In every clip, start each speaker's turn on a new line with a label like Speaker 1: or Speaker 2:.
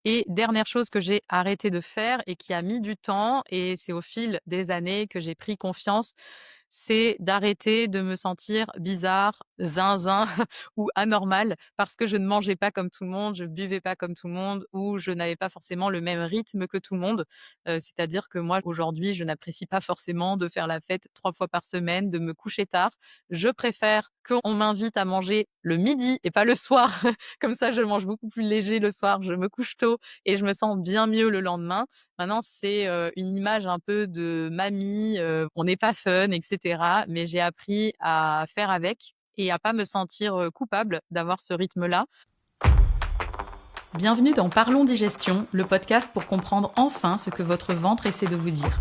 Speaker 1: Et dernière chose que j'ai arrêté de faire et qui a mis du temps et c'est au fil des années que j'ai pris confiance, c'est d'arrêter de me sentir bizarre, zinzin ou anormale parce que je ne mangeais pas comme tout le monde, je buvais pas comme tout le monde ou je n'avais pas forcément le même rythme que tout le monde. C'est-à-dire que moi, aujourd'hui, je n'apprécie pas forcément de faire la fête 3 fois par semaine, de me coucher tard. Je préfère qu'on m'invite à manger le midi et pas le soir. Comme ça, je mange beaucoup plus léger le soir, je me couche tôt et je me sens bien mieux le lendemain. Maintenant, c'est, une image un peu de mamie, on n'est pas fun et cetera, mais j'ai appris à faire avec et à pas me sentir, coupable d'avoir ce rythme-là. Bienvenue dans Parlons Digestion, le podcast pour comprendre enfin ce que votre ventre essaie de vous dire.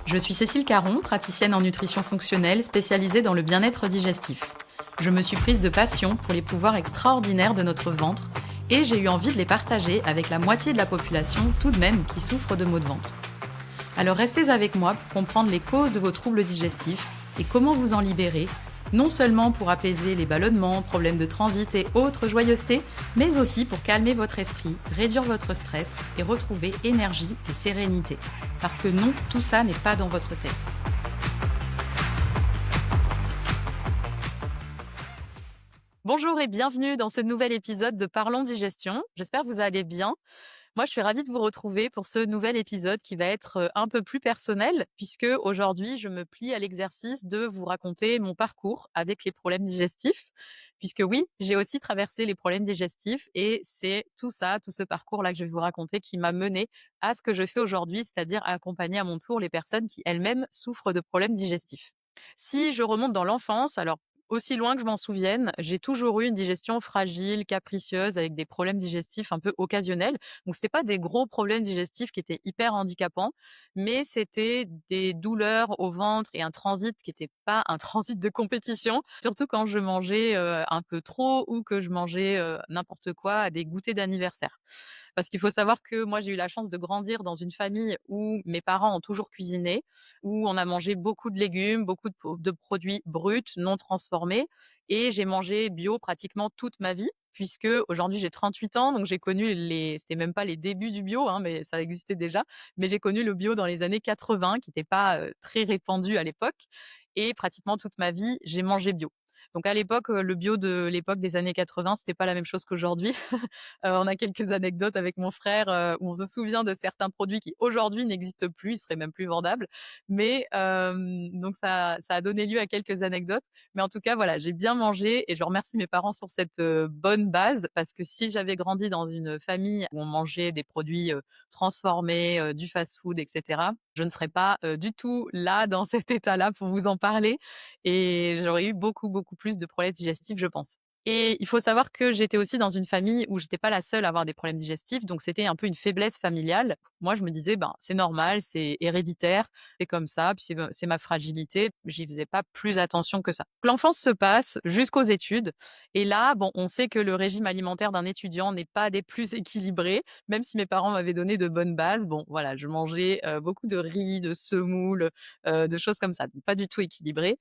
Speaker 1: Je suis Cécile Caron, praticienne en nutrition fonctionnelle spécialisée dans le bien-être digestif. Je me suis prise de passion pour les pouvoirs extraordinaires de notre ventre et j'ai eu envie de les partager avec la moitié de la population tout de même qui souffre de maux de ventre. Alors restez avec moi pour comprendre les causes de vos troubles digestifs et comment vous en libérer, non seulement pour apaiser les ballonnements, problèmes de transit et autres joyeusetés, mais aussi pour calmer votre esprit, réduire votre stress et retrouver énergie et sérénité. Parce que non, tout ça n'est pas dans votre tête. Bonjour et bienvenue dans ce nouvel épisode de Parlons Digestion. J'espère que vous allez bien. Moi, je suis ravie de vous retrouver pour ce nouvel épisode qui va être un peu plus personnel, puisque aujourd'hui, je me plie à l'exercice de vous raconter mon parcours avec les problèmes digestifs. Puisque oui, j'ai aussi traversé les problèmes digestifs et c'est tout ça, tout ce parcours-là que je vais vous raconter qui m'a mené à ce que je fais aujourd'hui, c'est-à-dire à accompagner à mon tour les personnes qui elles-mêmes souffrent de problèmes digestifs. Si je remonte dans l'enfance, alors aussi loin que je m'en souvienne, j'ai toujours eu une digestion fragile, capricieuse, avec des problèmes digestifs un peu occasionnels. Donc c'était pas des gros problèmes digestifs qui étaient hyper handicapants, mais c'était des douleurs au ventre et un transit qui était pas un transit de compétition, surtout quand je mangeais, un peu trop ou que je mangeais, n'importe quoi à des goûters d'anniversaire. Parce qu'il faut savoir que moi, j'ai eu la chance de grandir dans une famille où mes parents ont toujours cuisiné, où on a mangé beaucoup de légumes, beaucoup de produits bruts, non transformés et j'ai mangé bio pratiquement toute ma vie puisque aujourd'hui j'ai 38 ans, donc j'ai connu c'était même pas les débuts du bio, hein, mais ça existait déjà, mais j'ai connu le bio dans les années 80 qui était pas, très répandu à l'époque et pratiquement toute ma vie, j'ai mangé bio. Donc à l'époque, le bio de l'époque des années 80, c'était pas la même chose qu'aujourd'hui. On a quelques anecdotes avec mon frère, où on se souvient de certains produits qui aujourd'hui n'existent plus, ils seraient même plus vendables. Mais donc ça a donné lieu à quelques anecdotes. Mais en tout cas, voilà, j'ai bien mangé et je remercie mes parents sur cette, bonne base parce que si j'avais grandi dans une famille où on mangeait des produits, transformés, du fast-food et cetera, je ne serais pas, du tout là, dans cet état-là pour vous en parler et j'aurais eu beaucoup, beaucoup plus de problèmes digestifs, je pense. Et il faut savoir que j'étais aussi dans une famille où j'étais pas la seule à avoir des problèmes digestifs, donc c'était un peu une faiblesse familiale. Moi, je me disais: «Ben, c'est normal, c'est héréditaire, c'est comme ça, puis c'est ma fragilité». J'y faisais pas plus attention que ça. L'enfance se passe jusqu'aux études et là, bon, on sait que le régime alimentaire d'un étudiant n'est pas des plus équilibrés, même si mes parents m'avaient donné de bonnes bases. Bon, voilà, je mangeais, beaucoup de riz, de semoule, de choses comme ça, donc pas du tout équilibré.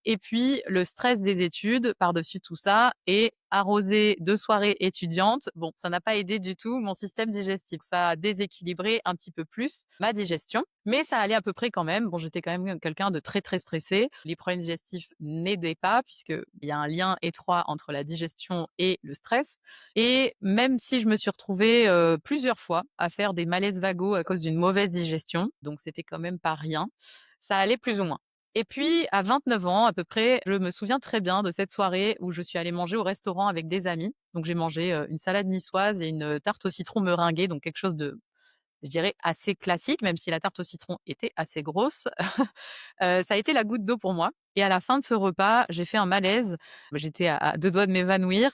Speaker 1: Et puis le stress des études par-dessus tout ça et arrosé de soirées étudiantes, bon, ça n'a pas aidé du tout mon système digestif. Ça a déséquilibré un petit peu plus ma digestion, mais ça allait à peu près quand même. Bon, j'étais quand même quelqu'un de très, très stressé. Les problèmes digestifs n'aidaient pas puisqu'il y a un lien étroit entre la digestion et le stress et même si je me suis retrouvée, plusieurs fois à faire des malaises vagos à cause d'une mauvaise digestion, donc c'était quand même pas rien, ça allait plus ou moins. Et puis, à 29 ans à peu près, je me souviens très bien de cette soirée où je suis allée manger au restaurant avec des amis. Donc j'ai mangé, une salade niçoise et une tarte au citron meringuée, donc quelque chose de, je dirais, assez classique, même si la tarte au citron était assez grosse. Ça a été la goutte d'eau pour moi et à la fin de ce repas, j'ai fait un malaise. J'étais à 2 doigts de m'évanouir.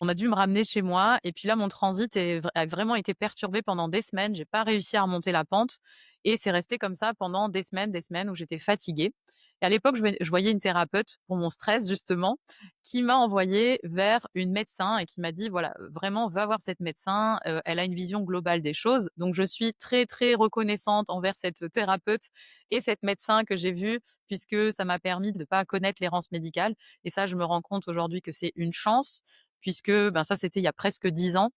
Speaker 1: On a dû me ramener chez moi et puis là, mon transit a vraiment été perturbé pendant des semaines. J'ai pas réussi à remonter la pente et c'est resté comme ça pendant des semaines où j'étais fatiguée et à l'époque, je voyais une thérapeute pour mon stress justement, qui m'a envoyée vers une médecin et qui m'a dit: «Voilà, vraiment va voir cette médecin, elle a une vision globale des choses». Donc je suis très, très reconnaissante envers cette thérapeute et cette médecin que j'ai vue puisque ça m'a permis de pas connaître l'errance médicale et ça, je me rends compte aujourd'hui que c'est une chance puisque, ben, ça, c'était il y a presque 10 ans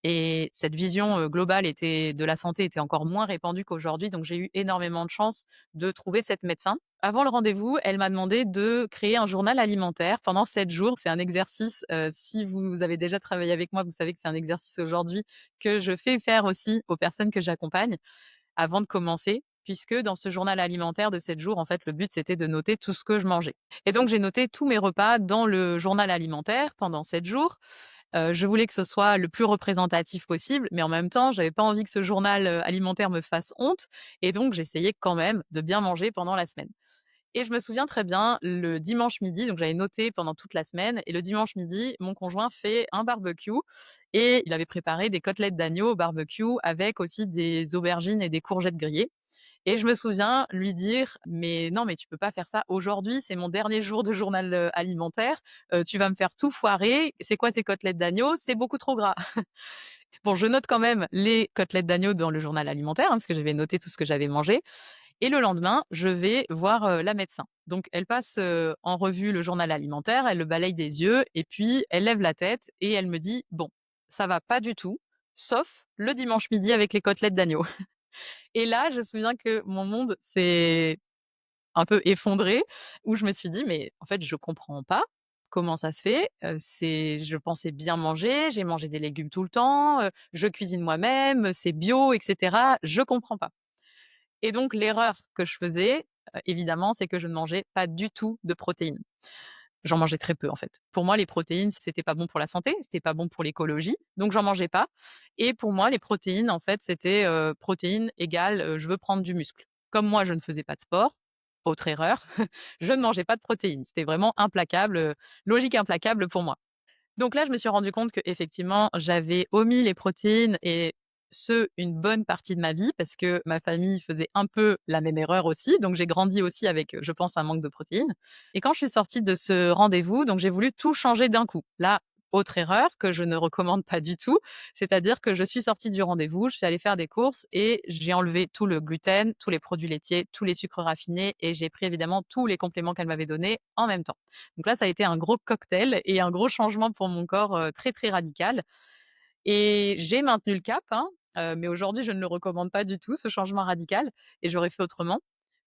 Speaker 1: et cette vision, globale de la santé était encore moins répandue qu'aujourd'hui, donc j'ai eu énormément de chance de trouver cette médecin. Avant le rendez-vous, elle m'a demandé de créer un journal alimentaire pendant 7 jours. C'est un exercice, si vous avez déjà travaillé avec moi, vous savez que c'est un exercice aujourd'hui que je fais faire aussi aux personnes que j'accompagne avant de commencer, puisque dans ce journal alimentaire de 7 jours, en fait, le but, c'était de noter tout ce que je mangeais. Et donc j'ai noté tous mes repas dans le journal alimentaire pendant 7 jours. Je voulais que ce soit le plus représentatif possible, mais en même temps, j'avais pas envie que ce journal, alimentaire me fasse honte, et donc j'essayais quand même de bien manger pendant la semaine. Et je me souviens très bien, le dimanche midi, donc j'avais noté pendant toute la semaine, et le dimanche midi, mon conjoint fait un barbecue et il avait préparé des côtelettes d'agneau au barbecue avec aussi des aubergines et des courgettes grillées. Et je me souviens lui dire: «Mais non, mais tu peux pas faire ça aujourd'hui, c'est mon dernier jour de journal, alimentaire, tu vas me faire tout foirer. C'est quoi ces côtelettes d'agneau? C'est beaucoup trop gras». Bon, je note quand même les côtelettes d'agneau dans le journal alimentaire, hein, parce que j'avais noté tout ce que j'avais mangé, et le lendemain, je vais voir, la médecin. Donc elle passe, en revue le journal alimentaire, elle le balaye des yeux et puis elle lève la tête et elle me dit: «Bon, ça va pas du tout, sauf le dimanche midi avec les côtelettes d'agneau». Et là, je me souviens que mon monde s'est un peu effondré, où je me suis dit: «Mais en fait, je comprends pas comment ça se fait, je pensais bien manger, j'ai mangé des légumes tout le temps, je cuisine moi-même, c'est bio et cetera, je comprends pas». Et donc l'erreur que je faisais, évidemment, c'est que je ne mangeais pas du tout de protéines. J'en mangeais très peu, en fait. Pour moi, les protéines, c'était pas bon pour la santé, c'était pas bon pour l'écologie, donc j'en mangeais pas. Et pour moi, les protéines, en fait, c'était, protéines égale, je veux prendre du muscle. Comme moi, je ne faisais pas de sport, autre erreur, je ne mangeais pas de protéines. C'était vraiment implacable, logique implacable pour moi. Donc là, je me suis rendu compte qu'effectivement, j'avais omis les protéines, et ce, une bonne partie de ma vie, parce que ma famille faisait un peu la même erreur aussi. Donc j'ai grandi aussi avec, je pense, un manque de protéines. Et quand je suis sortie de ce rendez-vous, donc j'ai voulu tout changer d'un coup. Là, autre erreur que je ne recommande pas du tout, c'est-à-dire que je suis sortie du rendez-vous, je suis allée faire des courses et j'ai enlevé tout le gluten, tous les produits laitiers, tous les sucres raffinés, et j'ai pris évidemment tous les compléments qu'elle m'avait donnés en même temps. Donc là, ça a été un gros cocktail et un gros changement pour mon corps, très, très radical, et j'ai maintenu le cap, hein, mais aujourd'hui, je ne le recommande pas du tout, ce changement radical, et j'aurais fait autrement.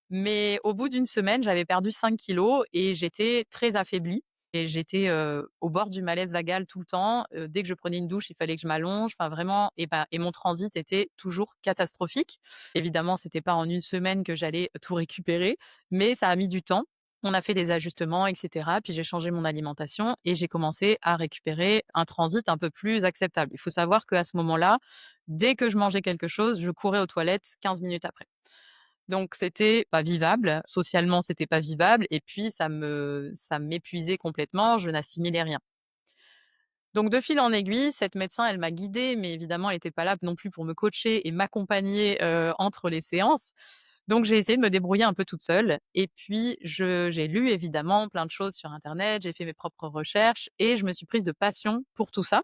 Speaker 1: Mais au bout d'une semaine, j'avais perdu 5 kilos et j'étais très affaiblie, et j'étais, au bord du malaise vagal tout le temps. Dès que je prenais une douche, il fallait que je m'allonge, enfin vraiment, et mon transit était toujours catastrophique. Évidemment, c'était pas en une semaine que j'allais tout récupérer, mais ça a mis du temps. On a fait des ajustements et cetera, puis j'ai changé mon alimentation et j'ai commencé à récupérer un transit un peu plus acceptable. Il faut savoir qu'à ce moment-là, dès que je mangeais quelque chose, je courais aux toilettes 15 minutes après. Donc c'était pas vivable, socialement, c'était pas vivable, et puis ça m'épuisait complètement, je n'assimilais rien. Donc de fil en aiguille, cette médecin, elle m'a guidée, mais évidemment, elle était pas là non plus pour me coacher et m'accompagner, entre les séances. Donc j'ai essayé de me débrouiller un peu toute seule, et puis j'ai lu évidemment plein de choses sur internet, j'ai fait mes propres recherches et je me suis prise de passion pour tout ça.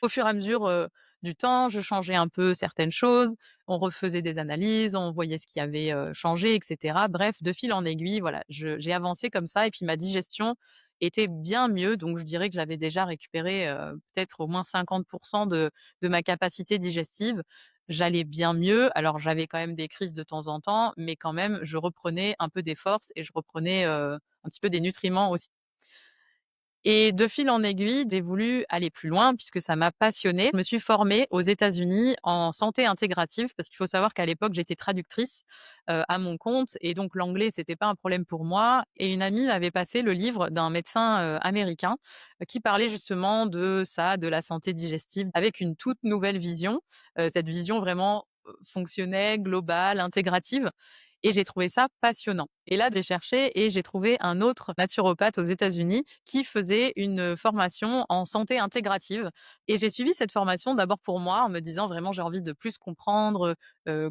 Speaker 1: Au fur et à mesure, du temps, je changeais un peu certaines choses, on refaisait des analyses, on voyait ce qui avait, changé et cetera. Bref, de fil en aiguille, voilà, j'ai avancé comme ça, et puis ma digestion était bien mieux, donc je dirais que j'avais déjà récupéré, peut-être au moins 50 de ma capacité digestive. J'allais bien mieux, alors j'avais quand même des crises de temps en temps, mais quand même, je reprenais un peu des forces et je reprenais, un petit peu des nutriments aussi. Et de fil en aiguille, j'ai voulu aller plus loin puisque ça m'a passionnée. Je me suis formée aux États-Unis en santé intégrative, parce qu'il faut savoir qu'à l'époque, j'étais traductrice, à mon compte, et donc l'anglais, c'était pas un problème pour moi, et une amie m'avait passé le livre d'un médecin, américain, qui parlait justement de ça, de la santé digestive avec une toute nouvelle vision, cette vision vraiment, fonctionnelle, globale, intégrative, et j'ai trouvé ça passionnant. Et là, j'ai cherché et j'ai trouvé un autre naturopathe aux États-Unis qui faisait une formation en santé intégrative, et j'ai suivi cette formation d'abord pour moi en me disant vraiment: «J'ai envie de plus comprendre,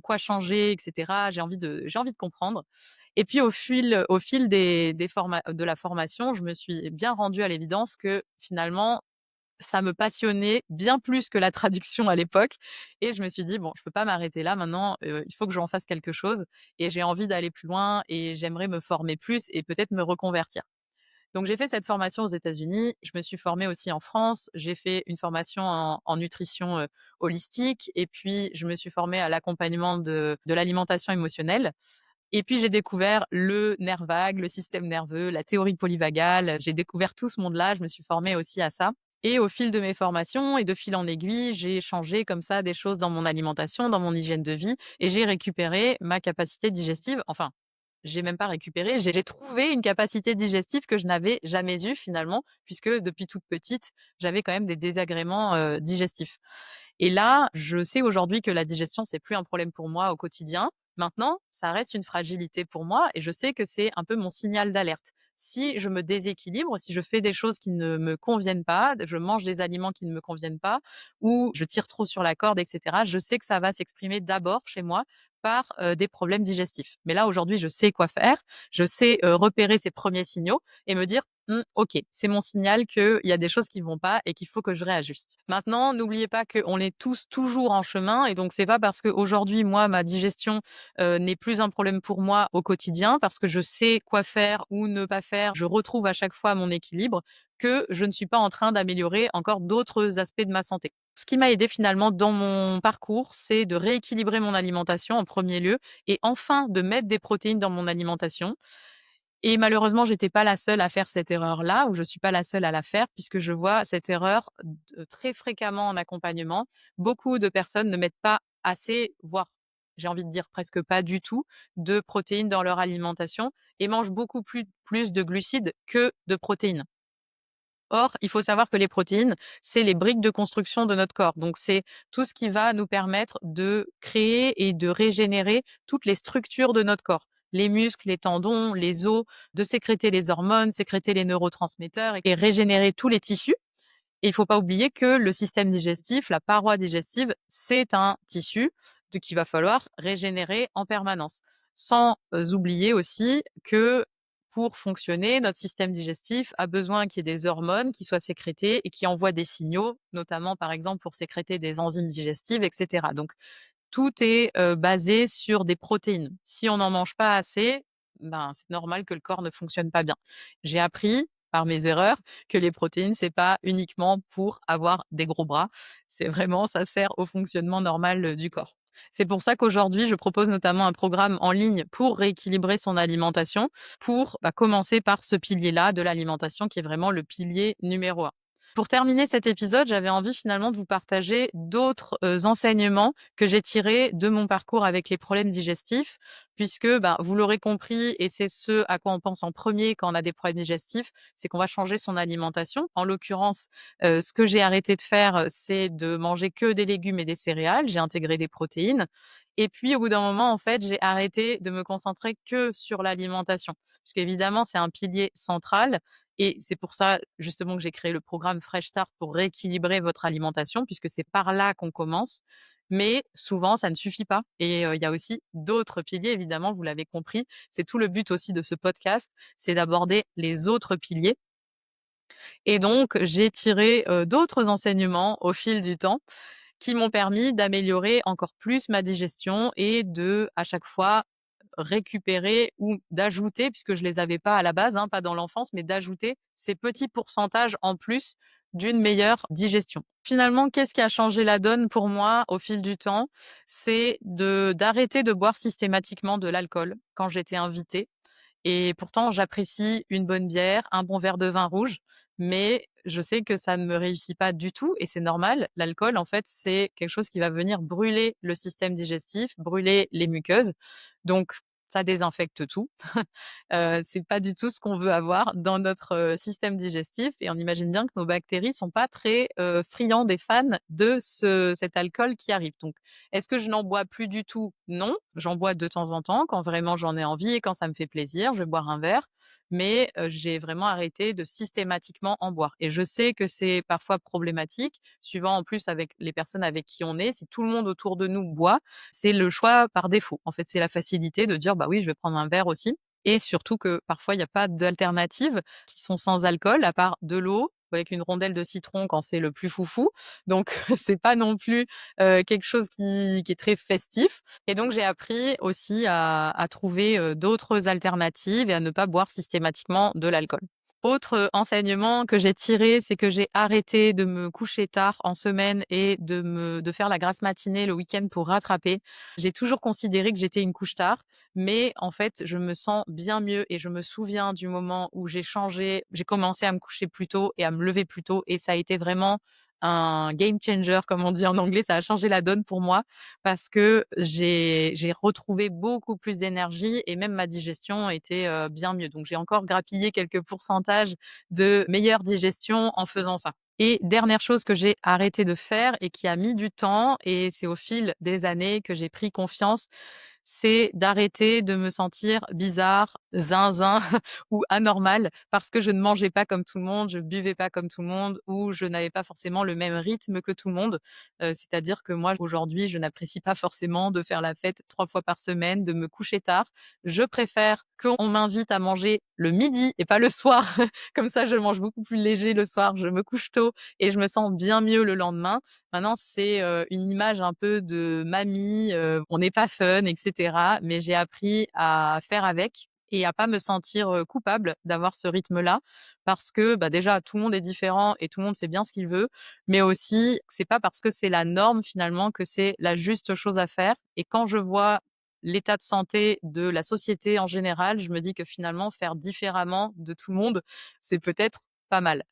Speaker 1: quoi changer et cetera. J'ai envie de comprendre», et puis au fil de la formation, je me suis bien rendue à l'évidence que finalement ça me passionnait bien plus que la traduction à l'époque, et je me suis dit: «Bon, je peux pas m'arrêter là maintenant, il faut que j'en fasse quelque chose, et j'ai envie d'aller plus loin et j'aimerais me former plus et peut-être me reconvertir». Donc j'ai fait cette formation aux États-Unis, je me suis formée aussi en France, j'ai fait une formation en nutrition, holistique et puis je me suis formée à l'accompagnement de l'alimentation émotionnelle et puis j'ai découvert le nerf vague, le système nerveux, la théorie polyvagale. J'ai découvert tout ce monde-là, je me suis formée aussi à ça et au fil de mes formations et de fil en aiguille, j'ai changé comme ça des choses dans mon alimentation, dans mon hygiène de vie et j'ai récupéré ma capacité digestive. Enfin, j'ai même pas récupéré, j'ai trouvé une capacité digestive que je n'avais jamais eue finalement, puisque depuis toute petite, j'avais quand même des désagréments, digestifs. Et là, je sais aujourd'hui que la digestion, c'est plus un problème pour moi au quotidien. Maintenant, ça reste une fragilité pour moi et je sais que c'est un peu mon signal d'alerte. Si je me déséquilibre, si je fais des choses qui ne me conviennent pas, je mange des aliments qui ne me conviennent pas ou je tire trop sur la corde, et cetera, je sais que ça va s'exprimer d'abord chez moi par, des problèmes digestifs. Mais là, aujourd'hui, je sais quoi faire. Je sais, repérer ces premiers signaux et me dire: «Mmh, OK, c'est mon signal qu'il y a des choses qui vont pas et qu'il faut que je réajuste». Maintenant, n'oubliez pas qu'on est tous toujours en chemin et donc c'est pas parce qu'aujourd'hui, moi, ma digestion, n'est plus un problème pour moi au quotidien, parce que je sais quoi faire ou ne pas faire, je retrouve à chaque fois mon équilibre, que je ne suis pas en train d'améliorer encore d'autres aspects de ma santé. Ce qui m'a aidé finalement dans mon parcours, c'est de rééquilibrer mon alimentation en premier lieu et enfin de mettre des protéines dans mon alimentation. Et malheureusement, j'étais pas la seule à faire cette erreur-là, ou je suis pas la seule à la faire, puisque je vois cette erreur très fréquemment en accompagnement. Beaucoup de personnes ne mettent pas assez, voire j'ai envie de dire presque pas du tout, de protéines dans leur alimentation et mangent beaucoup plus de glucides que de protéines. Or, il faut savoir que les protéines, c'est les briques de construction de notre corps. Donc, c'est tout ce qui va nous permettre de créer et de régénérer toutes les structures de notre corps. Les muscles, les tendons, les os, de sécréter les hormones, sécréter les neurotransmetteurs et régénérer tous les tissus. Et il faut pas oublier que le système digestif, la paroi digestive, c'est un tissu qu'il va falloir régénérer en permanence. Sans oublier aussi que pour fonctionner, notre système digestif a besoin qu'il y ait des hormones qui soient sécrétées et qui envoient des signaux, notamment par exemple pour sécréter des enzymes digestives, etc. Donc tout est basé sur des protéines. Si on n'en mange pas assez, ben, c'est normal que le corps ne fonctionne pas bien. J'ai appris par mes erreurs que les protéines, c'est pas uniquement pour avoir des gros bras, c'est vraiment ça sert au fonctionnement normal, du corps. C'est pour ça qu'aujourd'hui, je propose notamment un programme en ligne pour rééquilibrer son alimentation, pour, bah, commencer par ce pilier-là de l'alimentation qui est vraiment le pilier numéro un. Pour terminer cet épisode, j'avais envie finalement de vous partager d'autres, enseignements que j'ai tirés de mon parcours avec les problèmes digestifs puisque, ben, vous l'aurez compris et c'est ce à quoi on pense en premier quand on a des problèmes digestifs, c'est qu'on va changer son alimentation. En l'occurrence, ce que j'ai arrêté de faire, c'est de manger que des légumes et des céréales. J'ai intégré des protéines et puis au bout d'un moment, en fait, j'ai arrêté de me concentrer que sur l'alimentation puisqu'évidemment, c'est un pilier central et c'est pour ça justement que j'ai créé le programme Fresh Start pour rééquilibrer votre alimentation puisque c'est par là qu'on commence. Mais souvent, ça ne suffit pas et il y a aussi d'autres piliers évidemment, vous l'avez compris. C'est tout le but aussi de ce podcast, c'est d'aborder les autres piliers et donc j'ai tiré, d'autres enseignements au fil du temps qui m'ont permis d'améliorer encore plus ma digestion et de, à chaque fois, récupérer ou d'ajouter, puisque je les avais pas à la base, hein, pas dans l'enfance, mais d'ajouter ces petits pourcentages en plus d'une meilleure digestion. Finalement, qu'est-ce qui a changé la donne pour moi au fil du temps? C'est d'arrêter de boire systématiquement de l'alcool quand j'étais invitée et pourtant j'apprécie une bonne bière, un bon verre de vin rouge, mais je sais que ça ne me réussit pas du tout et c'est normal. L'alcool, en fait, c'est quelque chose qui va venir brûler le système digestif, brûler les muqueuses, donc ça désinfecte tout. C'est pas du tout ce qu'on veut avoir dans notre, système digestif et on imagine bien que nos bactéries sont pas très, friands et fans de cet alcool qui arrive. Donc, est-ce que je n'en bois plus du tout? Non, j'en bois de temps en temps quand vraiment j'en ai envie et quand ça me fait plaisir, je vais boire un verre, mais, j'ai vraiment arrêté de systématiquement en boire et je sais que c'est parfois problématique, suivant en plus avec les personnes avec qui on est. Si tout le monde autour de nous boit, c'est le choix par défaut. En fait, c'est la facilité de dire: «Bah oui, je vais prendre un verre aussi». Et surtout que parfois, il y a pas d'alternatives qui sont sans alcool, à part de l'eau avec une rondelle de citron quand c'est le plus foufou. Donc c'est pas non plus, quelque chose qui est très festif et donc j'ai appris aussi à trouver, d'autres alternatives et à ne pas boire systématiquement de l'alcool. Autre enseignement que j'ai tiré, c'est que j'ai arrêté de me coucher tard en semaine et de faire la grasse matinée le week-end pour rattraper. J'ai toujours considéré que j'étais une couche tard, mais en fait, je me sens bien mieux et je me souviens du moment où j'ai commencé à me coucher plus tôt et à me lever plus tôt et ça a été vraiment un game changer comme on dit en anglais. Ça a changé la donne pour moi parce que j'ai retrouvé beaucoup plus d'énergie et même ma digestion était, bien mieux. Donc j'ai encore grappillé quelques pourcentages de meilleure digestion en faisant ça. Et dernière chose que j'ai arrêté de faire et qui a mis du temps et c'est au fil des années que j'ai pris confiance, c'est d'arrêter de me sentir bizarre, zinzin ou anormale parce que je ne mangeais pas comme tout le monde, je buvais pas comme tout le monde ou je n'avais pas forcément le même rythme que tout le monde. C'est-à-dire que moi, aujourd'hui, je n'apprécie pas forcément de faire la fête 3 fois par semaine, de me coucher tard. Je préfère qu'on m'invite à manger le midi et pas le soir. Comme ça, je mange beaucoup plus léger le soir, je me couche tôt et je me sens bien mieux le lendemain. Maintenant, c'est, une image un peu de mamie, on n'est pas fun et cetera, mais j'ai appris à faire avec et à pas me sentir, coupable d'avoir ce rythme-là parce que, bah, déjà tout le monde est différent et tout le monde fait bien ce qu'il veut, mais aussi c'est pas parce que c'est la norme finalement que c'est la juste chose à faire et quand je vois l'état de santé de la société en général, je me dis que finalement faire différemment de tout le monde, c'est peut-être pas mal.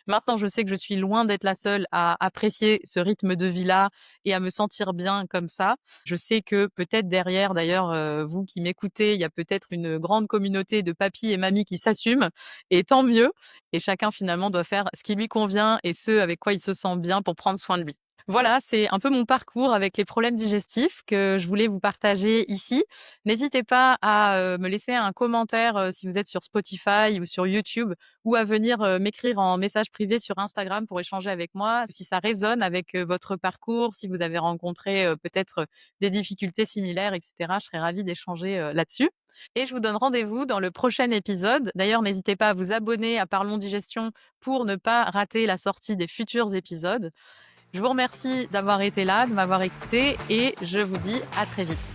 Speaker 1: Maintenant, je sais que je suis loin d'être la seule à apprécier ce rythme de vie-là et à me sentir bien comme ça. Je sais que peut-être derrière d'ailleurs, vous qui m'écoutez, il y a peut-être une grande communauté de papis et mamies qui s'assument et tant mieux et chacun finalement doit faire ce qui lui convient et ce avec quoi il se sent bien pour prendre soin de lui. Voilà, c'est un peu mon parcours avec les problèmes digestifs que je voulais vous partager ici. N'hésitez pas à, me laisser un commentaire, si vous êtes sur Spotify ou sur YouTube ou à venir, m'écrire en message privé sur Instagram pour échanger avec moi. Si ça résonne avec, votre parcours, si vous avez rencontré, peut-être, des difficultés similaires et cetera, je serais ravie d'échanger, là-dessus et je vous donne rendez-vous dans le prochain épisode. D'ailleurs, n'hésitez pas à vous abonner à Parlons Digestion pour ne pas rater la sortie des futurs épisodes. Je vous remercie d'avoir été là, de m'avoir écouté et je vous dis à très vite.